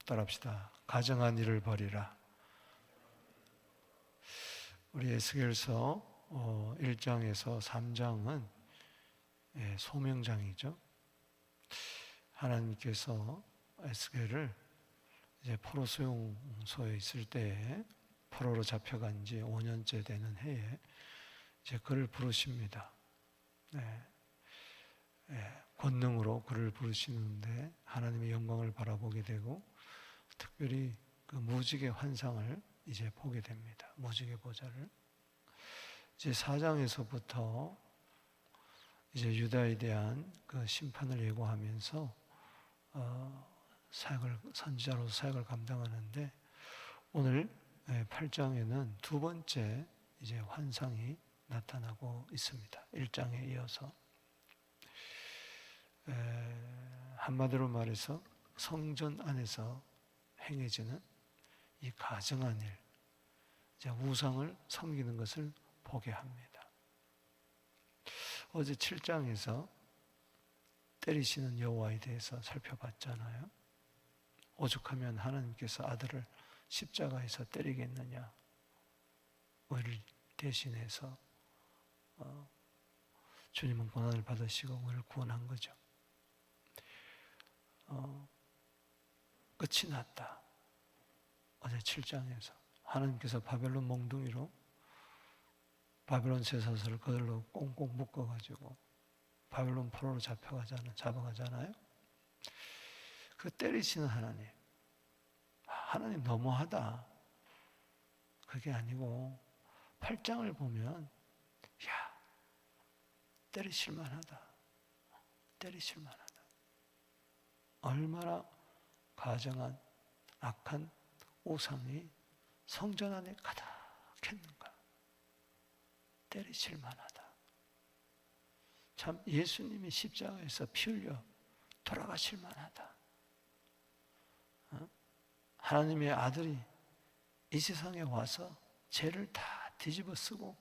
따라합시다. 가정한 일을 버리라. 우리 에스겔서 1장에서 3장은 소명장이죠. 하나님께서 에스겔을 이제 포로 수용소에 있을 때에 포로로 잡혀간 지 5년째 되는 해에 이제 그를 부르십니다. 권능으로 그를 부르시는데 하나님의 영광을 바라보게 되고 특별히 그 무지개 환상을 이제 보게 됩니다. 무지개 보좌를. 이제 4장에서부터 이제 유다에 대한 그 심판을 예고하면서 선지자로서 사역을 감당하는데 오늘 8장에는 두 번째 이제 환상이 나타나고 있습니다. 1장에 이어서 한마디로 말해서 성전 안에서 행해지는 이 가증한 일, 이제 우상을 섬기는 것을 보게 합니다. 어제 7장에서 때리시는 여호와에 대해서 살펴봤잖아요. 오죽하면 하나님께서 아들을 십자가에서 때리겠느냐. 우리를 대신해서 주님은 고난을 받으시고 우리를 구원한 거죠. 끝이 났다. 어제 7장에서 하나님께서 바벨론 몽둥이로 바벨론 쇠사슬을 그들로 꽁꽁 묶어가지고 바벨론 포로로 잡아가잖아요. 그 때리시는 하나님 너무하다. 그게 아니고 8장을 보면 때리실만하다. 얼마나 가증한 악한 우상이 성전 안에 가득했는가. 때리실만하다. 참 예수님이 십자가에서 피 흘려 돌아가실만하다. 하나님의 아들이 이 세상에 와서 죄를 다 뒤집어 쓰고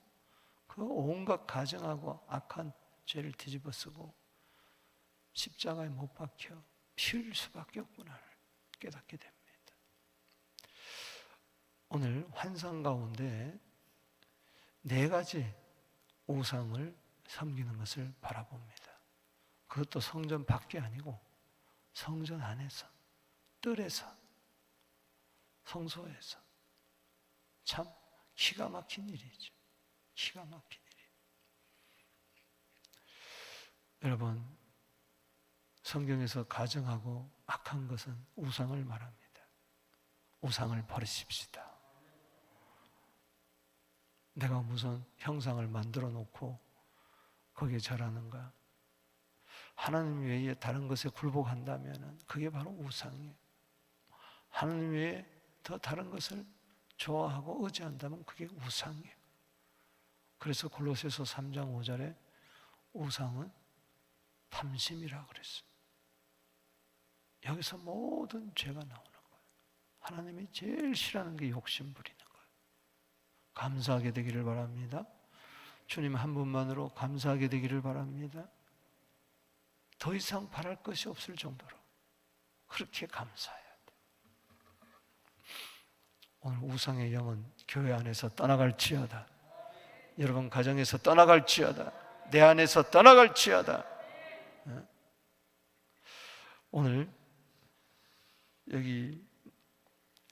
그 온갖 가증하고 악한 죄를 뒤집어 쓰고 십자가에 못 박혀 피 흘릴 수밖에 없구나를 깨닫게 됩니다. 오늘 환상 가운데 4가지 우상을 섬기는 것을 바라봅니다. 그것도 성전 밖이 아니고 성전 안에서, 뜰에서, 성소에서. 참 기가 막힌 일이죠. 기가 막힌 일이. 여러분, 성경에서 가증하고 악한 것은 우상을 말합니다. 우상을 버리십시다. 내가 무슨 형상을 만들어 놓고 거기에 절하는가? 하나님 외에 다른 것에 굴복한다면 그게 바로 우상이에요. 하나님 외에 더 다른 것을 좋아하고 의지한다면 그게 우상이에요. 그래서 골로새서 3장 5절에 우상은 탐심이라고 그랬어요. 여기서 모든 죄가 나오는 거예요. 하나님이 제일 싫어하는 게 욕심 부리는 거예요. 감사하게 되기를 바랍니다. 주님 한 분만으로 감사하게 되기를 바랍니다. 더 이상 바랄 것이 없을 정도로 그렇게 감사해야 돼. 오늘 우상의 영은 교회 안에서 떠나갈지어다. 여러분 가정에서 떠나갈지어다. 내 안에서 떠나갈지어다. 오늘 여기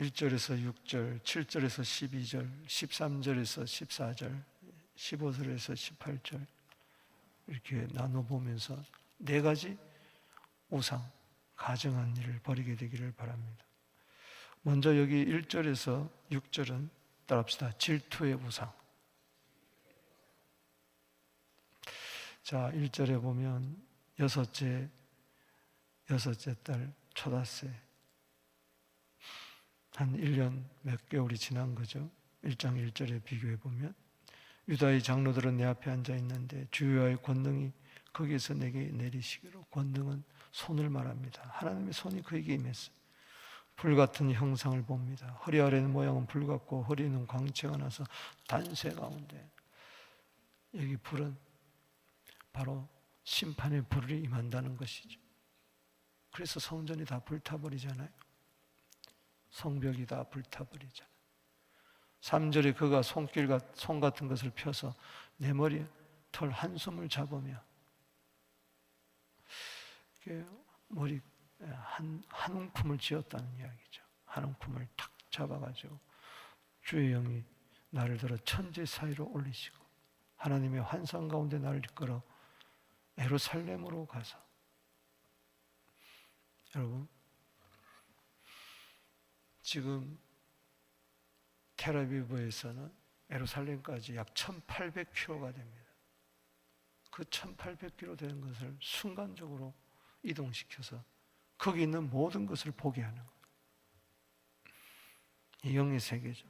1절에서 6절, 7절에서 12절, 13절에서 14절, 15절에서 18절 이렇게 나눠보면서 4가지 우상, 가증한 일을 버리게 되기를 바랍니다. 먼저 여기 1절에서 6절은 따라합시다. 질투의 우상. 자, 1절에 보면 여섯째 달 초닷새 한 1년 몇 개월이 지난 거죠. 1장 1절에 비교해 보면 유다의 장로들은 내 앞에 앉아 있는데 주여의 권능이 거기에서 내게 내리시기로. 권능은 손을 말합니다. 하나님의 손이 그에게 임했어요. 불같은 형상을 봅니다. 허리 아래는 모양은 불같고 허리는 광채가 나서 단세 가운데. 여기 불은 바로 심판의 불이 임한다는 것이죠. 그래서 성전이 다 불타버리잖아요. 성벽이 다 불타버리잖아요. 3절에 그가 손 같은 것을 펴서 내 머리에 털 한숨을 잡으며, 머리 한 움큼을 쥐었다는 이야기죠. 한 움큼을 탁 잡아가지고 주의 영이 나를 들어 천지 사이로 올리시고 하나님의 환상 가운데 나를 이끌어 예루살렘으로 가서, 여러분 지금 텔아비브에서는 예루살렘까지 약 1800km가 됩니다. 그 1800km 되는 것을 순간적으로 이동시켜서 거기 있는 모든 것을 보게 하는 거예요. 이 영의 세계죠.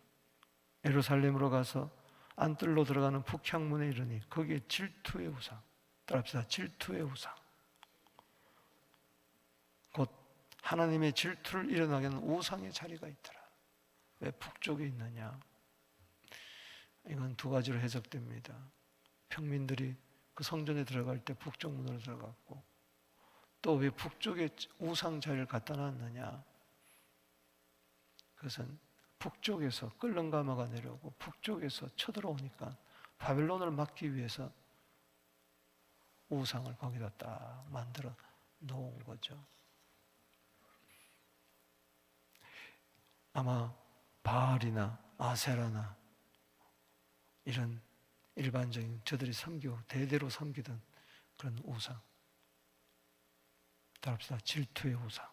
예루살렘으로 가서 안뜰로 들어가는 북향문에 이르니 거기에 질투의 우상, 따라합시다. 질투의 우상. 곧 하나님의 질투를 일어나게 하는 우상의 자리가 있더라. 왜 북쪽에 있느냐? 이건 두 가지로 해석됩니다. 평민들이 그 성전에 들어갈 때 북쪽 문으로 들어갔고, 또 왜 북쪽에 우상 자리를 갖다 놨느냐? 그것은 북쪽에서 끌렁가마가 내려오고 북쪽에서 쳐들어오니까 바벨론을 막기 위해서 우상을 거기다 딱 만들어 놓은 거죠. 아마 바알이나 아세라나 이런 일반적인 저들이 대대로 섬기던 그런 우상, 따라합시다. 질투의 우상.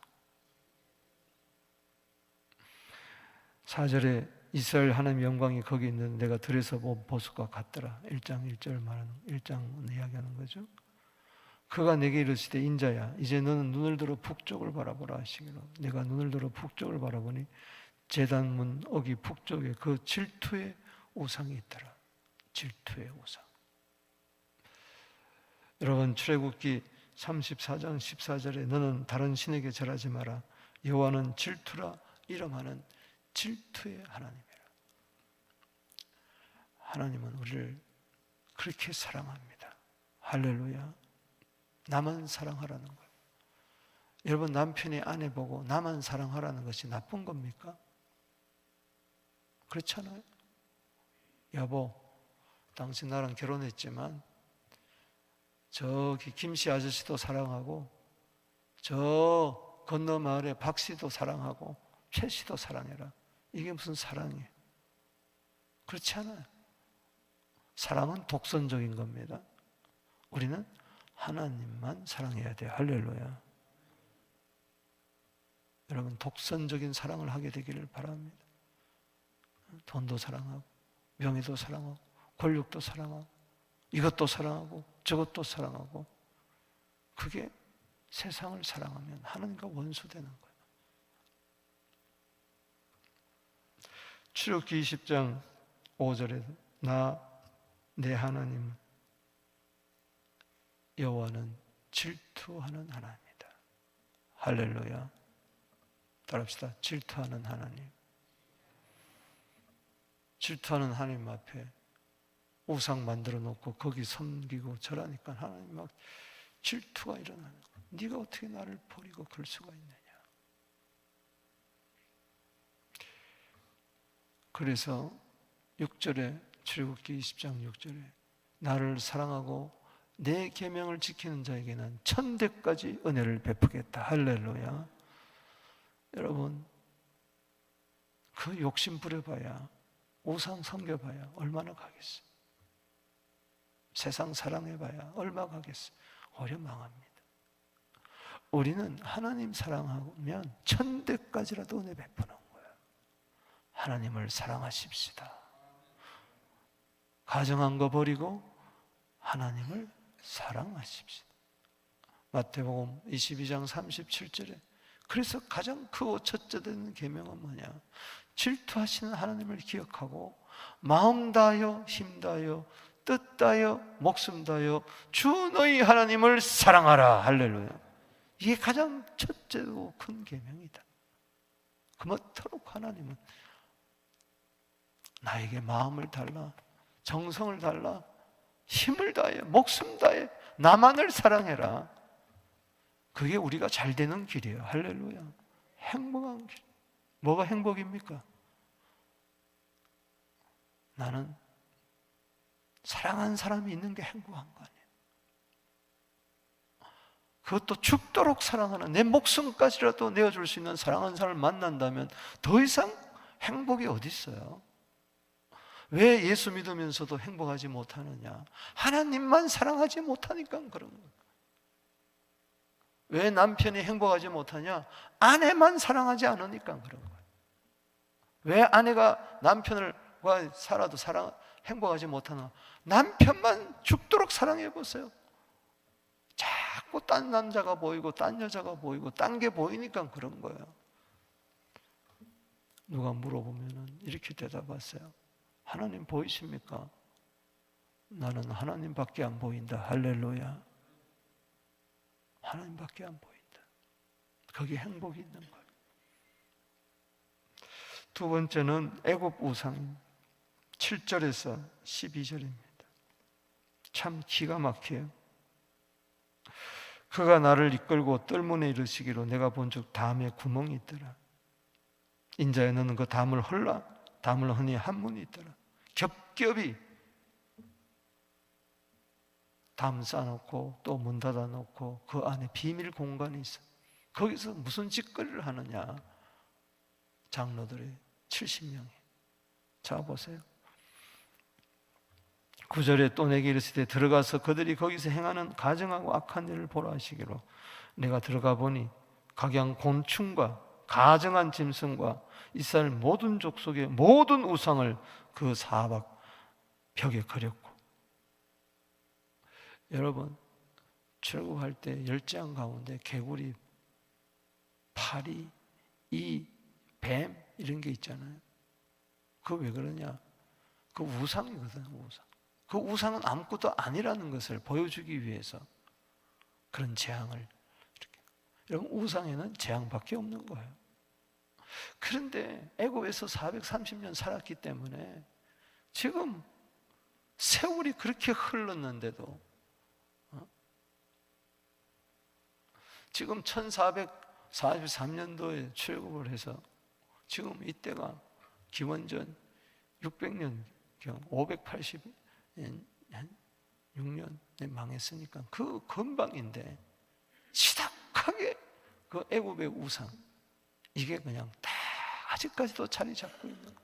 4절에 이스라엘 하나님 영광이 거기 있는 내가 들에서 본 보석과 같더라. 1장 1절 말하는 1장 이야기하는 거죠. 그가 내게 이르시되 인자야 이제 너는 눈을 들어 북쪽을 바라보라 하시기로, 내가 눈을 들어 북쪽을 바라보니 제단문 어기 북쪽에 그 질투의 우상이 있더라. 질투의 우상. 여러분 출애굽기 34장 14절에 너는 다른 신에게 절하지 마라. 여호와는 질투라 이름하는 질투의 하나님이라. 하나님은 우리를 그렇게 사랑합니다. 할렐루야. 나만 사랑하라는 거예요. 여러분 남편이 아내 보고 나만 사랑하라는 것이 나쁜 겁니까? 그렇잖아요. 여보, 당신 나랑 결혼했지만 저기 김씨 아저씨도 사랑하고 저 건너 마을에 박 씨도 사랑하고 최 씨도 사랑해라. 이게 무슨 사랑이에요? 그렇지 않아요. 사랑은 독선적인 겁니다. 우리는 하나님만 사랑해야 돼요. 할렐루야. 여러분 독선적인 사랑을 하게 되기를 바랍니다. 돈도 사랑하고 명예도 사랑하고 권력도 사랑하고 이것도 사랑하고 저것도 사랑하고, 그게 세상을 사랑하면 하나님과 원수되는 거예요. 출애굽기 20장 5절에 내 하나님 여호와는 질투하는 하나님이다. 할렐루야. 따라합시다. 질투하는 하나님. 질투하는 하나님 앞에 우상 만들어 놓고 거기 섬기고 절하니까 하나님 막 질투가 일어나는 거야. 네가 어떻게 나를 버리고 그럴 수가 있느냐. 그래서 6절에 출애굽기 20장 6절에 나를 사랑하고 내 계명을 지키는 자에게는 천대까지 은혜를 베푸겠다. 할렐루야. 여러분 그 욕심 부려봐야, 우상 섬겨봐야 얼마나 가겠어요? 세상 사랑해봐야 얼마 가겠어요? 오히려 망합니다. 우리는 하나님 사랑하면 천대까지라도 은혜 베푸는 거예요. 하나님을 사랑하십시다. 가정한 거 버리고 하나님을 사랑하십시다. 마태복음 22장 37절에 그래서 가장 크고 첫째 되는 계명은 뭐냐? 질투하시는 하나님을 기억하고 마음 다하여 힘 다하여 뜻 다하여 목숨 다하여 주 너희 하나님을 사랑하라. 할렐루야. 이게 가장 첫째고 큰 계명이다. 그렇도록 하나님은 나에게 마음을 달라, 정성을 달라, 힘을 다해, 목숨 다해 나만을 사랑해라. 그게 우리가 잘 되는 길이에요. 할렐루야. 행복한 길. 뭐가 행복입니까? 나는 사랑하는 사람이 있는 게 행복한 거 아니에요. 그것도 죽도록 사랑하는, 내 목숨까지라도 내어줄 수 있는 사랑하는 사람을 만난다면 더 이상 행복이 어디 있어요? 왜 예수 믿으면서도 행복하지 못하느냐? 하나님만 사랑하지 못하니까 그런 거예요. 왜 남편이 행복하지 못하냐? 아내만 사랑하지 않으니까 그런 거예요. 왜 아내가 남편과 살아도 행복하지 못하나? 남편만 죽도록 사랑해 보세요. 자꾸 딴 남자가 보이고 딴 여자가 보이고 딴 게 보이니까 그런 거예요. 누가 물어보면 이렇게 대답하세요. 하나님 보이십니까? 나는 하나님밖에 안 보인다. 할렐루야. 하나님밖에 안 보인다. 거기에 행복이 있는 거예요. 두 번째는 애굽 우상 7절에서 12절입니다. 참 기가 막혀요. 그가 나를 이끌고 뜰문에 이르시기로 내가 본즉 담에 구멍이 있더라. 인자야 너는 그 담을 헐라. 담을 허니 한 문이 있더라. 겹겹이 담 쌓아놓고 또 문 닫아놓고 그 안에 비밀 공간이 있어. 거기서 무슨 짓거리를 하느냐? 장로들이 70명이. 자 보세요. 9절에 또 내게 이르시되 들어가서 그들이 거기서 행하는 가증하고 악한 일을 보라 하시기로 내가 들어가 보니 각양 곤충과 가증한 짐승과 이스라엘 모든 족속의 모든 우상을 그 사막 벽에 그렸고. 여러분 출애굽할 때 열장 가운데 개구리, 파리, 이, 뱀 이런 게 있잖아요. 그거 왜 그러냐? 그 우상이거든. 우상. 그 우상은 아무것도 아니라는 것을 보여주기 위해서 그런 재앙을 이렇게. 여러분 우상에는 재앙밖에 없는 거예요. 그런데 애굽에서 430년 살았기 때문에 지금 세월이 그렇게 흘렀는데도 지금 1443년도에 출애굽을 해서 지금 이때가 기원전 600년경 586년에 망했으니까 그 건방인데 시닥하게 그 애굽의 우상 이게 그냥 다 아직까지도 자리 잡고 있는 거예요.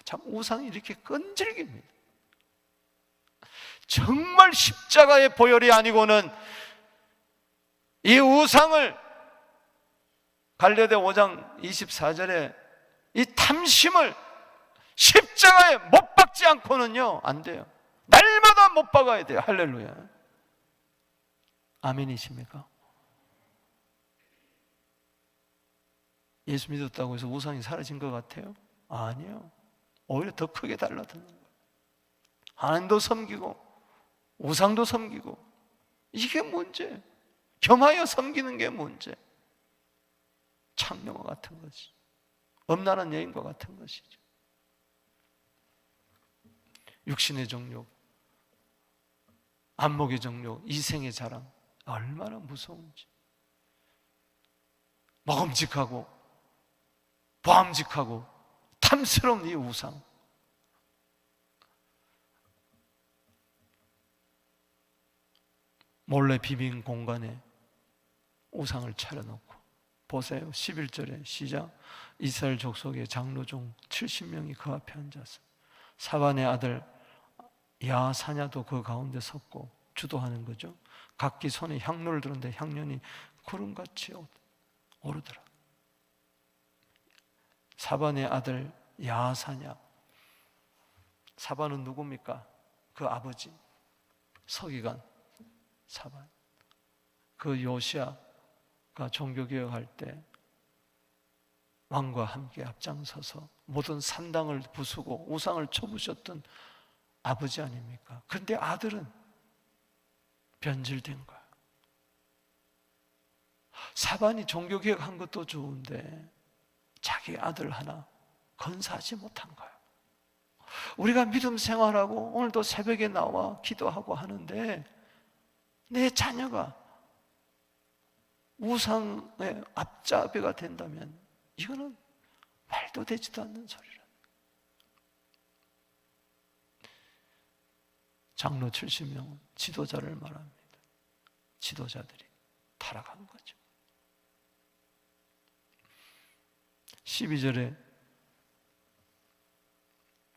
참 우상이 이렇게 끈질깁니다. 정말 십자가의 보혈이 아니고는 이 우상을 갈라디아 5장 24절에 이 탐심을 십자가에 못 박지 않고는요 안 돼요. 날마다 못 박아야 돼요. 할렐루야. 아멘이십니까? 예수 믿었다고 해서 우상이 사라진 것 같아요? 아니요. 오히려 더 크게 달라드는 거예요. 하나님도 섬기고 우상도 섬기고 이게 문제. 겸하여 섬기는 게 문제. 창녀와 같은 것이, 음란한 여인과 같은 것이죠. 육신의 정욕, 안목의 정욕, 이생의 자랑 얼마나 무서운지. 먹음직하고 보암직하고 탐스러운 이 우상. 몰래 비빈 공간에 우상을 차려놓고 보세요. 11절에 시작. 이스라엘 족속의 장로 중 70명이 그 앞에 앉아서 사반의 아들 야사냐도 그 가운데 섰고 주도하는 거죠. 각기 손에 향로를 들었는데 향년이 구름같이 오르더라. 사반의 아들 야사냐. 사반은 누굽니까? 그 아버지 서기관 사반. 그 요시아가 종교개혁할 때 왕과 함께 앞장서서 모든 산당을 부수고 우상을 쳐부셨던 아버지 아닙니까? 그런데 아들은 변질된 거야. 사반이 종교개혁한 것도 좋은데 자기 아들 하나 건사하지 못한 거야. 우리가 믿음 생활하고 오늘도 새벽에 나와 기도하고 하는데 내 자녀가 우상의 앞잡이가 된다면 이거는 말도 되지도 않는 소리라. 장로 70명은 지도자를 말합니다. 지도자들이 타락한 거죠. 12절에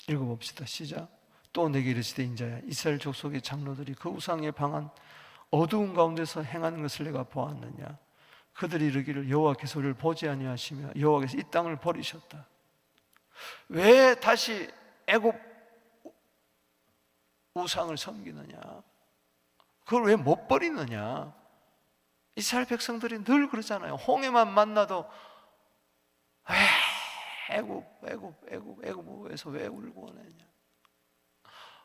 읽어봅시다. 시작. 또 내게 이르시되 인자야, 이스라엘 족속의 장로들이 그 우상의 방한 어두운 가운데서 행하는 것을 내가 보았느냐. 그들이 이르기를 여호와께서 우리를 보지 아니하시며 여호와께서 이 땅을 버리셨다. 왜 다시 애굽 우상을 섬기느냐? 그걸 왜 못 버리느냐? 이스라엘 백성들이 늘 그러잖아요. 홍해만 만나도 왜 애굽에서 왜 우리를 구원했냐?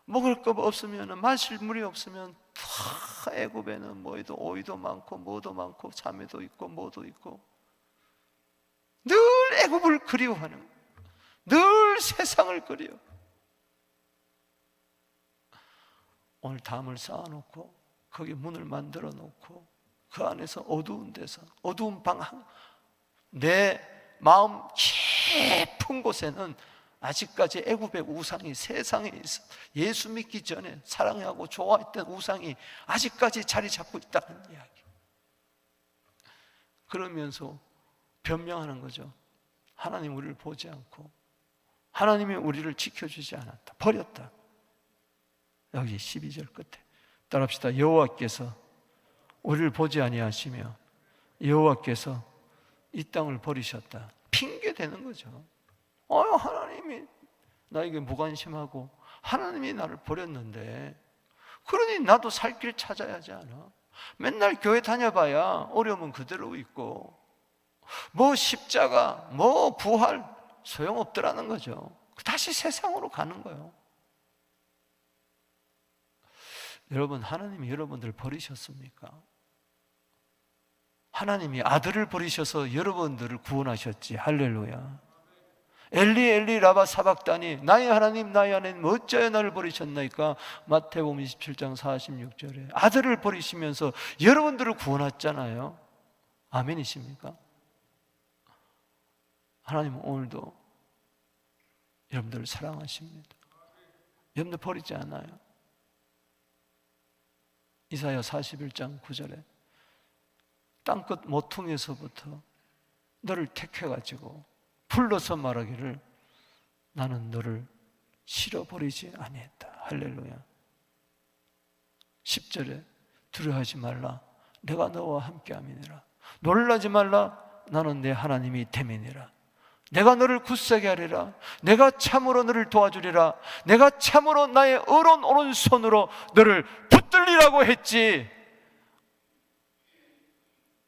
먹을 것 없으면, 마실 물이 없으면 다 애굽에는 뭐도 오이도 많고 뭐도 많고 자매도 있고 뭐도 있고 늘 애굽을 그리워하는 거예요. 늘 세상을 그리워. 오늘 담을 쌓아놓고 거기 문을 만들어 놓고 그 안에서 어두운 데서 어두운 방 내 마음 깊은 곳에는 아직까지 애굽의 우상이 세상에 있어. 예수 믿기 전에 사랑하고 좋아했던 우상이 아직까지 자리 잡고 있다는 이야기. 그러면서 변명하는 거죠. 하나님 우리를 보지 않고 하나님이 우리를 지켜주지 않았다. 버렸다. 여기 12절 끝에 따라합시다. 여호와께서 우리를 보지 아니하시며 여호와께서 이 땅을 버리셨다. 핑계 대는 거죠. 하나님이 나에게 무관심하고 하나님이 나를 버렸는데, 그러니 나도 살 길 찾아야 하지 않아? 맨날 교회 다녀봐야 어려움은 그대로 있고 뭐 십자가 뭐 부활 소용없더라는 거죠. 다시 세상으로 가는 거예요. 여러분, 하나님이 여러분들 버리셨습니까? 하나님이 아들을 버리셔서 여러분들을 구원하셨지. 할렐루야. 엘리 엘리 라바 사박다니, 나의 하나님 나의 하나님 어찌하여 나를 버리셨나이까. 마태복음 27장 46절에 아들을 버리시면서 여러분들을 구원했잖아요. 아멘이십니까? 하나님은 오늘도 여러분들을 사랑하십니다. 여러분들 버리지 않아요. 이사야 41장 9절에 땅끝 모퉁이에서부터 너를 택해가지고 불러서 말하기를 나는 너를 실어버리지 아니했다. 할렐루야. 10절에 두려워하지 말라 내가 너와 함께함이니라. 놀라지 말라 나는 내 하나님이 됨이니라. 내가 너를 굳세게 하리라. 내가 참으로 너를 도와주리라. 내가 참으로 나의 의로운 오른손으로 너를 붙들리라고 했지.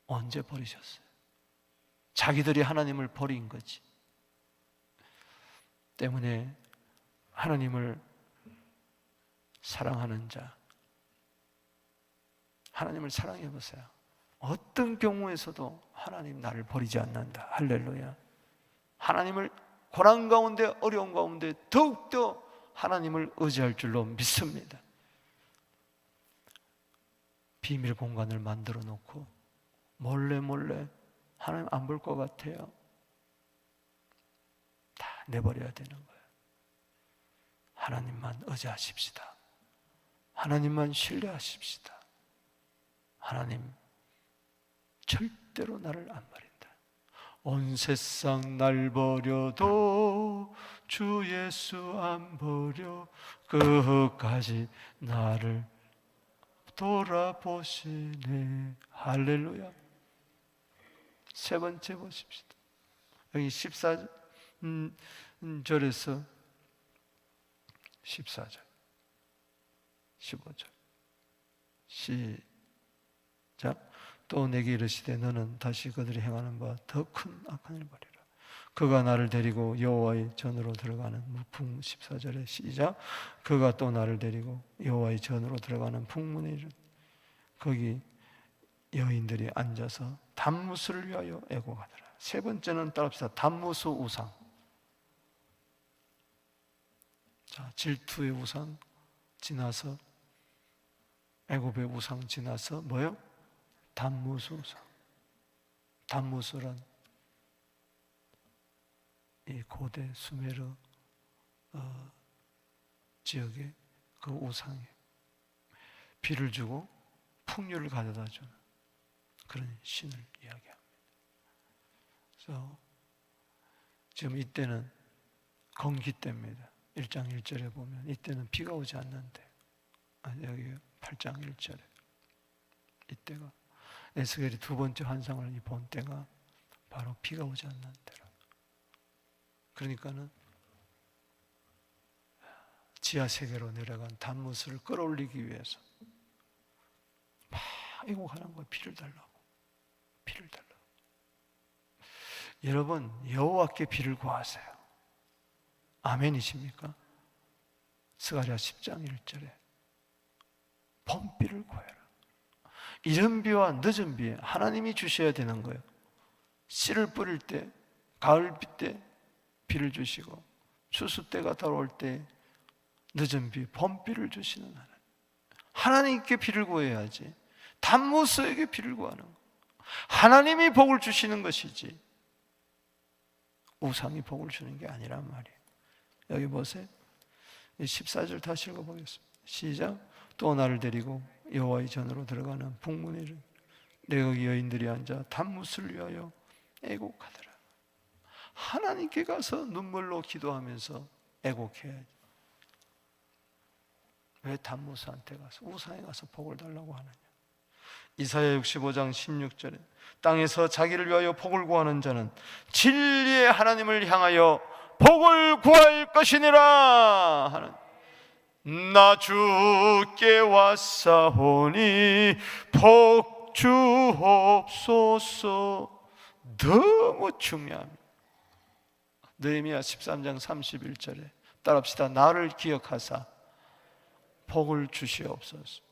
언제 버리셨어요? 자기들이 하나님을 버린 거지. 때문에 하나님을 사랑하는 자, 하나님을 사랑해 보세요. 어떤 경우에서도 하나님 나를 버리지 않는다. 할렐루야. 하나님을 고난 가운데 어려운 가운데 더욱더 하나님을 의지할 줄로 믿습니다. 비밀 공간을 만들어 놓고 몰래 하나님 안 볼 것 같아요. 다 내버려야 되는 거예요. 하나님만 의지하십시다. 하나님만 신뢰하십시다. 하나님 절대로 나를 안 버린다. 온 세상 날 버려도 주 예수 안 버려 끝까지 나를 돌아보시네. 할렐루야. 세 번째 보십시다. 여기 14절에서 14절 15절 시작. 또 내게 이르시되 너는 다시 그들이 행하는 바 더 큰 악한 일을 벌이라. 그가 나를 데리고 여호와의 전으로 들어가는 무풍 14절에 시작. 그가 또 나를 데리고 여호와의 전으로 들어가는 풍문에 이르 거기 여인들이 앉아서 단무스를 위하여 애곡하더라. 세 번째는 따라합시다. 단무스 우상. 자, 질투의 우상 지나서 애굽의 우상 지나서 뭐요? 단무스 우상. 단무스란 이 고대 수메르 지역의 그 우상에 비를 주고 풍류를 가져다 주는 그런 신을 이야기합니다. 그래서 지금 이때는 건기 때입니다. 1장 1절에 보면 이때는 비가 오지 않는데, 여기 8장 1절에 이때가 에스겔이 두 번째 환상을 본 때가 바로 비가 오지 않는 때라. 그러니까는 지하 세계로 내려간 단무스를 끌어올리기 위해서 막 애곡하는 거예요. 비를 달라고, 비를 달라고. 여러분, 여호와께 비를 구하세요. 아멘이십니까? 스가랴 10장 1절에 봄비를 구해라. 이른 비와 늦은 비에 하나님이 주셔야 되는 거예요. 씨를 뿌릴 때, 가을비 때 비를 주시고, 추수 때가 돌아올 때 늦은 비, 봄비를 주시는 하나님. 하나님께 비를 구해야지. 단무스에게 비를 구하는 거. 하나님이 복을 주시는 것이지 우상이 복을 주는 게 아니란 말이에요. 여기 보세요. 14절 다시 읽어보겠습니다. 시작. 또 나를 데리고 여호와의 전으로 들어가는 북문에 이르 내거기 여인들이 앉아 단무스를 위하여 애곡하더라. 하나님께 가서 눈물로 기도하면서 애곡해야지. 왜 단무스한테 가서, 우상에 가서 복을 달라고 하느냐. 이사야 65장 16절에 땅에서 자기를 위하여 복을 구하는 자는 진리의 하나님을 향하여 복을 구할 것이니라 하는, 나 주께 왔사오니 복 주옵소서. 너무 중요합니다. 느헤미야 13장 31절에 따라합시다. 나를 기억하사 복을 주시옵소서.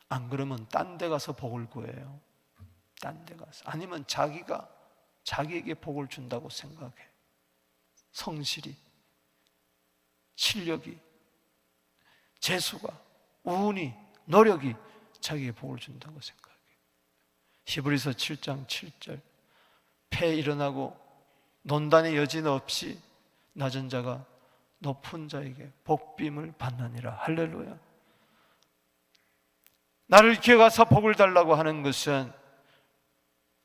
안 그러면 딴 데 가서 복을 구해요. 딴 데 가서. 아니면 자기가 자기에게 복을 준다고 생각해. 성실이, 실력이, 재수가, 운이, 노력이 자기에게 복을 준다고 생각해. 히브리서 7장 7절 패 일어나고 논단의 여진 없이 낮은 자가 높은 자에게 복빔을 받느니라. 할렐루야. 나를 기억하사 복을 달라고 하는 것은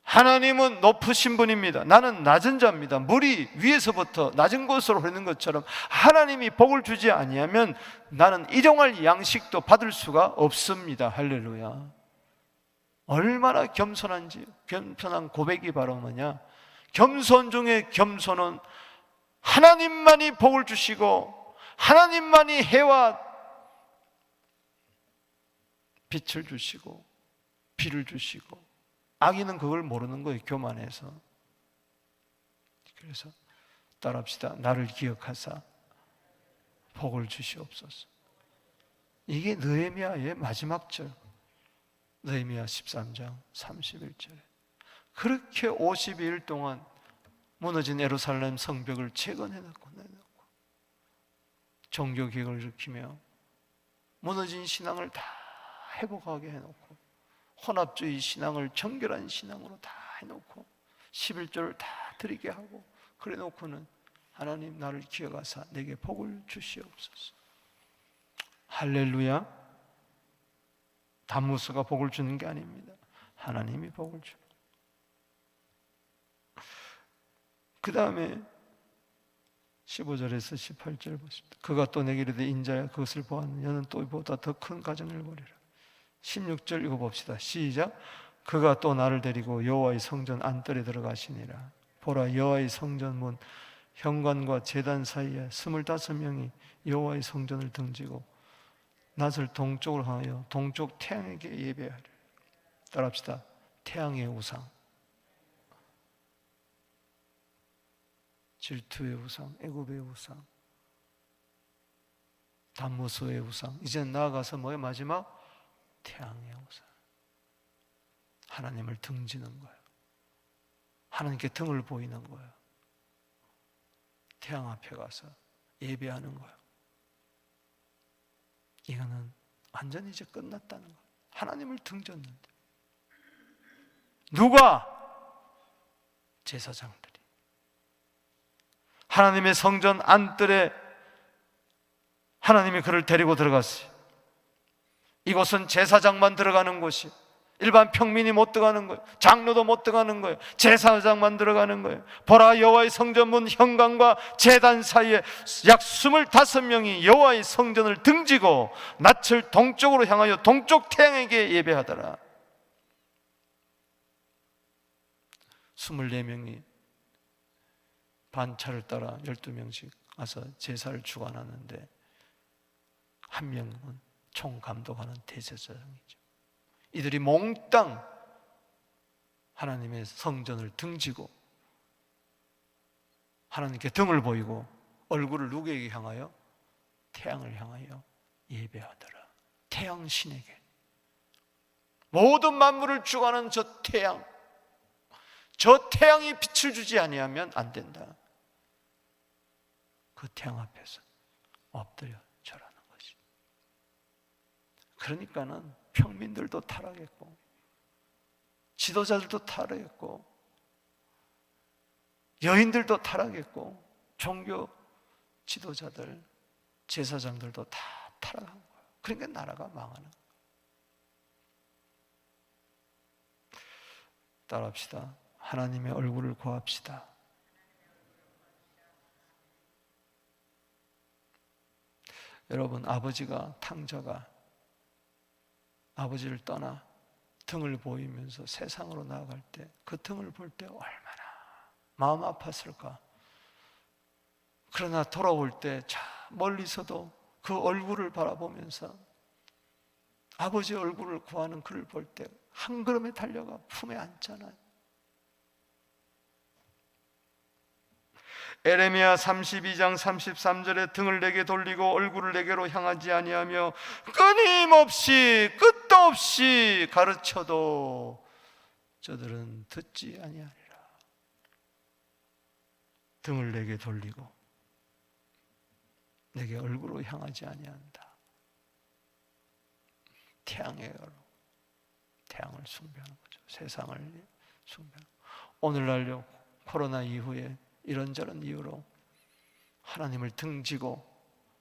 하나님은 높으신 분입니다. 나는 낮은 자입니다. 물이 위에서부터 낮은 곳으로 흐르는 것처럼 하나님이 복을 주지 아니하면 나는 일용할 양식도 받을 수가 없습니다. 할렐루야. 얼마나 겸손한지. 겸손한 고백이 바로 뭐냐, 겸손 중에 겸손은 하나님만이 복을 주시고 하나님만이 해와 빛을 주시고 비를 주시고, 악인은 그걸 모르는 거예요. 교만해서. 그래서 따라합시다. 나를 기억하사 복을 주시옵소서. 이게 느헤미야의 마지막 절. 느헤미야 13장 31절에 그렇게 52일 동안 무너진 예루살렘 성벽을 재건해놓고 내놓고 종교개혁을 일으키며 무너진 신앙을 다 회복하게 해놓고 혼합주의 신앙을 정결한 신앙으로 다 해놓고 11조를 다 드리게 하고 그래 놓고는 하나님 나를 기억하사 내게 복을 주시옵소서. 할렐루야. 단무스가 복을 주는 게 아닙니다. 하나님이 복을 주는. 그 다음에 15절에서 18절 보십니다. 그가 또 내게 이르되 인자야 그것을 보았느냐 너는 또 이보다 더 큰 가정을 벌이라. 16절 읽어봅시다. 시작. 그가 또 나를 데리고 여호와의 성전 안뜰에 들어가시니라. 보라 여호와의 성전 문 현관과 제단 사이에 25명이 여호와의 성전을 등지고 낯을 동쪽으로 향하여 동쪽 태양에게 예배하리라. 따라합시다. 태양의 우상, 질투의 우상, 애굽의 우상, 단무스의 우상. 이제 나아가서 뭐예요? 마지막 태양의 우상. 하나님을 등지는 거예요. 하나님께 등을 보이는 거예요. 태양 앞에 가서 예배하는 거예요. 이거는 완전히 이제 끝났다는 거예요. 하나님을 등졌는데 누가 제사장들이 하나님의 성전 안뜰에 하나님이 그를 데리고 들어갔어요. 이곳은 제사장만 들어가는 곳이, 일반 평민이 못 들어가는 거예요. 장로도 못 들어가는 거예요. 제사장만 들어가는 거예요. 보라, 여호와의 성전문 현관과 제단 사이에 약 25명이 여호와의 성전을 등지고 낯을 동쪽으로 향하여 동쪽 태양에게 예배하더라. 24명이 반차를 따라 12명씩 와서 제사를 주관하는데 한 명은 총감독하는 대제사장이죠. 이들이 몽땅 하나님의 성전을 등지고 하나님께 등을 보이고 얼굴을 누구에게 향하여? 태양을 향하여 예배하더라. 태양 신에게. 모든 만물을 주관하는 저 태양, 저 태양이 빛을 주지 아니하면 안 된다. 그 태양 앞에서 엎드려 절하는 것이. 그러니까는 평민들도 타락했고 지도자들도 타락했고 여인들도 타락했고 종교 지도자들, 제사장들도 다 타락한 거예요. 그러니까 나라가 망하는 거예요. 따라합시다. 하나님의 얼굴을 구합시다. 여러분, 아버지가, 탕자가 아버지를 떠나 등을 보이면서 세상으로 나아갈 때 그 등을 볼 때 얼마나 마음 아팠을까. 그러나 돌아올 때 저 멀리서도 그 얼굴을 바라보면서 아버지의 얼굴을 구하는 그를 볼 때 한 걸음에 달려가 품에 안잖아요. 에레미야 32장 33절에 등을 내게 돌리고 얼굴을 내게로 향하지 아니하며 끊임없이 끝도 없이 가르쳐도 저들은 듣지 아니하리라. 등을 내게 돌리고 내게 얼굴로 향하지 아니한다. 태양을 숭배하는 거죠. 세상을 숭배하는. 오늘날요, 코로나 이후에 이런저런 이유로 하나님을 등지고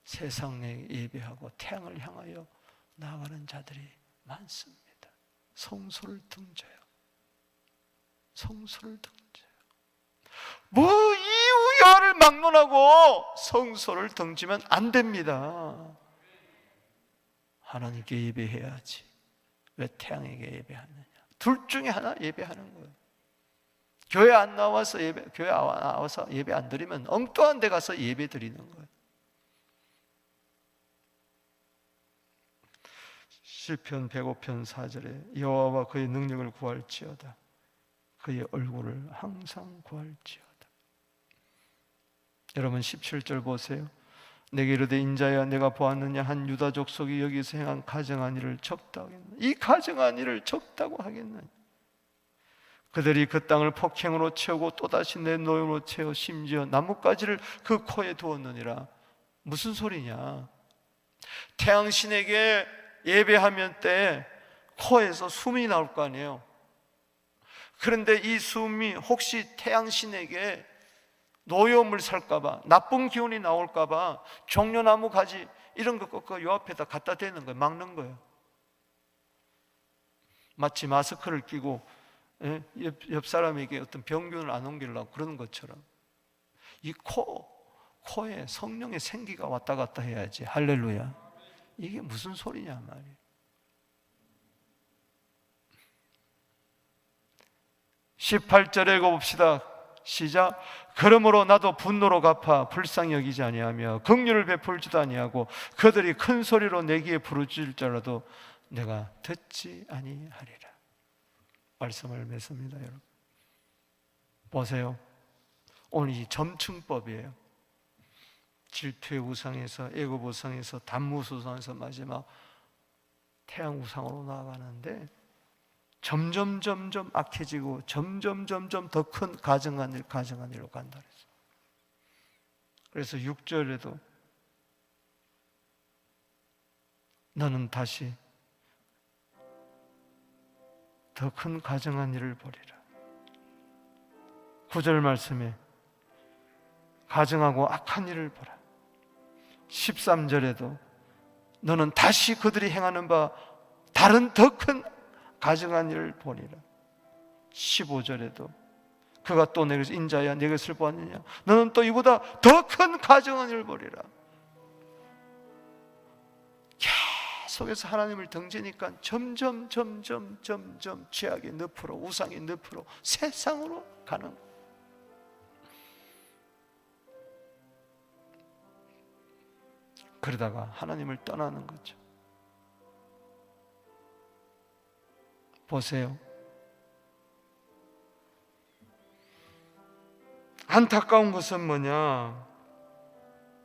세상에 예배하고 태양을 향하여 나아가는 자들이 많습니다. 성소를 등져요. 성소를 등져요. 무이유야를 막론하고 성소를 등지면 안 됩니다. 하나님께 예배해야지. 왜 태양에게 예배하느냐? 둘 중에 하나 예배하는 거예요. 교회 안 나와서 교회 나와서 예배 안 드리면 엉뚱한 데 가서 예배 드리는 거예요. 시편 105편 4절에 여호와와 그의 능력을 구할지어다. 그의 얼굴을 항상 구할지어다. 여러분 17절 보세요. 내게 이르되 인자야 내가 보았느냐 한 유다 족속이 여기서 행한 가증한 일을 적다고 하겠느냐. 이 가증한 일을 적다고 하겠느냐. 그들이 그 땅을 폭행으로 채우고 또다시 내 노임으로 채워 심지어 나뭇가지를 그 코에 두었느니라. 무슨 소리냐? 태양신에게 예배하면 때 코에서 숨이 나올 거 아니에요. 그런데 이 숨이 혹시 태양신에게 노여움을 살까봐, 나쁜 기운이 나올까봐 종려나무 가지 이런 거 꺾어 요 앞에다 갖다 대는 거예요. 막는 거예요. 마치 마스크를 끼고 옆 사람에게 어떤 병균을 안 옮기려고 그러는 것처럼 이 코에 성령의 생기가 왔다 갔다 해야지. 할렐루야. 이게 무슨 소리냐 말이에요. 18절에 읽어봅시다. 시작. 그러므로 나도 분노로 갚아 불쌍히 여기지 아니하며 긍휼을 베풀지도 아니하고 그들이 큰 소리로 내기에 부르짖을지라도 내가 듣지 아니하리라. 말씀을 맺습니다. 여러분 보세요. 오늘 이 점층법이에요. 질투의 우상에서, 애굽 우상에서, 단무스 우상에서 마지막 태양 우상으로 나아가는데 점점 악해지고 점점 더 큰 가증한 일로 간다 그랬어요. 그래서 6절에도 너는 다시 더 큰 가증한 일을 벌이라. 9절 말씀에 가증하고 악한 일을 보라. 13절에도 너는 다시 그들이 행하는 바 다른 더 큰 가증한 일을 보리라. 15절에도 그가 또 내게 인자야 내 것을 보았느냐, 너는 또 이보다 더 큰 가증한 일을 보리라. 계속해서 하나님을 등지니까 점점 죄악의 늪으로, 우상의 늪으로, 세상으로 가는 거예요. 그러다가 하나님을 떠나는 거죠. 보세요. 안타까운 것은 뭐냐?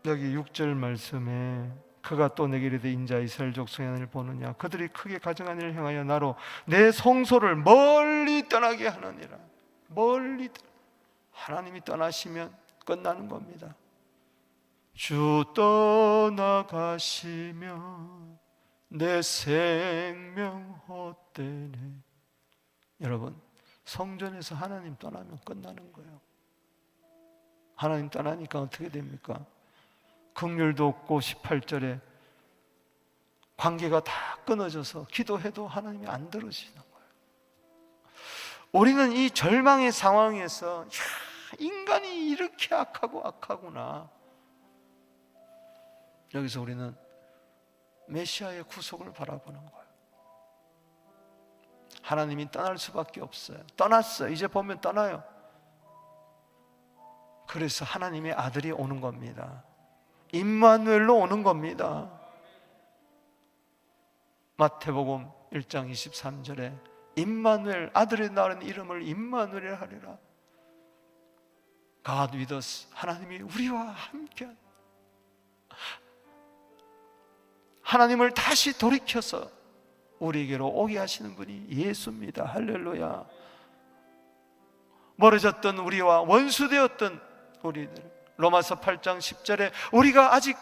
여기 6절 말씀에 그가 또 내게 이르되 인자 이스라엘 족속의 하나님을 보느냐, 그들이 크게 가증한 일을 행하여 나로 내 성소를 멀리 떠나게 하느니라. 멀리 하나님이 떠나시면 끝나는 겁니다. 주 떠나가시면 내 생명 헛되네. 여러분, 성전에서 하나님 떠나면 끝나는 거예요. 하나님 떠나니까 어떻게 됩니까? 긍휼도 없고 18절에 관계가 다 끊어져서 기도해도 하나님이 안 들으시는 거예요. 우리는 이 절망의 상황에서 인간이 이렇게 악하구나. 여기서 우리는 메시아의 구속을 바라보는 거예요. 하나님이 떠날 수밖에 없어요. 떠났어요. 이제 보면 떠나요. 그래서 하나님의 아들이 오는 겁니다. 임마누엘로 오는 겁니다. 마태복음 1장 23절에 임마누엘, 아들이 낳은 이름을 임마누엘 하리라. God with us, 하나님이 우리와 함께, 하나님을 다시 돌이켜서 우리에게로 오게 하시는 분이 예수입니다. 할렐루야. 멀어졌던 우리와 원수되었던 우리들, 로마서 8장 10절에 우리가 아직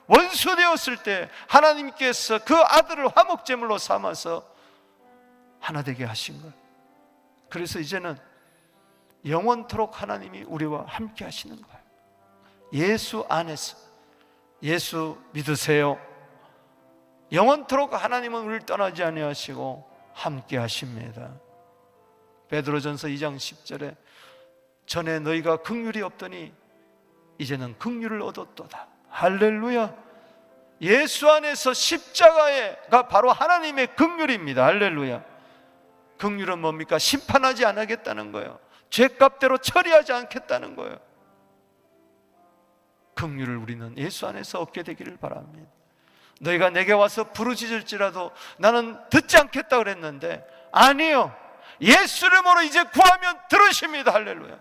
원수되었을 때 하나님께서 그 아들을 화목제물로 삼아서 하나 되게 하신 것. 그래서 이제는 영원토록 하나님이 우리와 함께 하시는 거예요. 예수 안에서, 예수 믿으세요. 영원토록 하나님은 우리를 떠나지 아니하시고 함께 하십니다. 베드로전서 2장 10절에 전에 너희가 긍휼이 없더니 이제는 긍휼을 얻었도다. 할렐루야. 예수 안에서 십자가가 바로 하나님의 긍휼입니다. 할렐루야. 긍휼은 뭡니까? 심판하지 않겠다는 거예요. 죄값대로 처리하지 않겠다는 거예요. 긍휼을 우리는 예수 안에서 얻게 되기를 바랍니다. 너희가 내게 와서 부르짖을지라도 나는 듣지 않겠다 그랬는데 아니요, 예수 이름으로 이제 구하면 들으십니다. 할렐루야.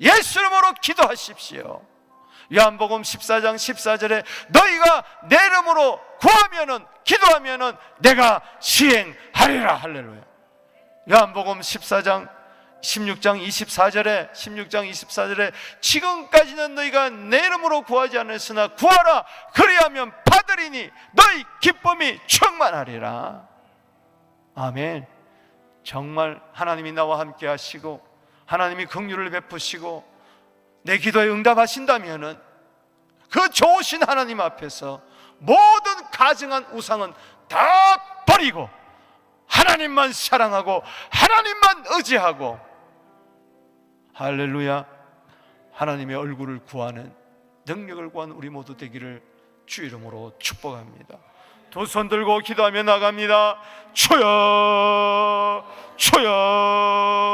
예수 이름으로 기도하십시오. 요한복음 14장 14절에 너희가 내 이름으로 구하면은, 기도하면은 내가 시행하리라. 할렐루야. 요한복음 16장 24절에 지금까지는 너희가 내 이름으로 구하지 않았으나 구하라 그리하면 받으리니 너희 기쁨이 충만하리라. 아멘. 정말 하나님이 나와 함께 하시고 하나님이 긍휼을 베푸시고 내 기도에 응답하신다면은 그 좋으신 하나님 앞에서 모든 가증한 우상은 다 버리고 하나님만 사랑하고 하나님만 의지하고, 할렐루야, 하나님의 얼굴을 구하는, 능력을 구하는 우리 모두 되기를 주 이름으로 축복합니다. 두 손 들고 기도하며 나갑니다. 주여, 주여.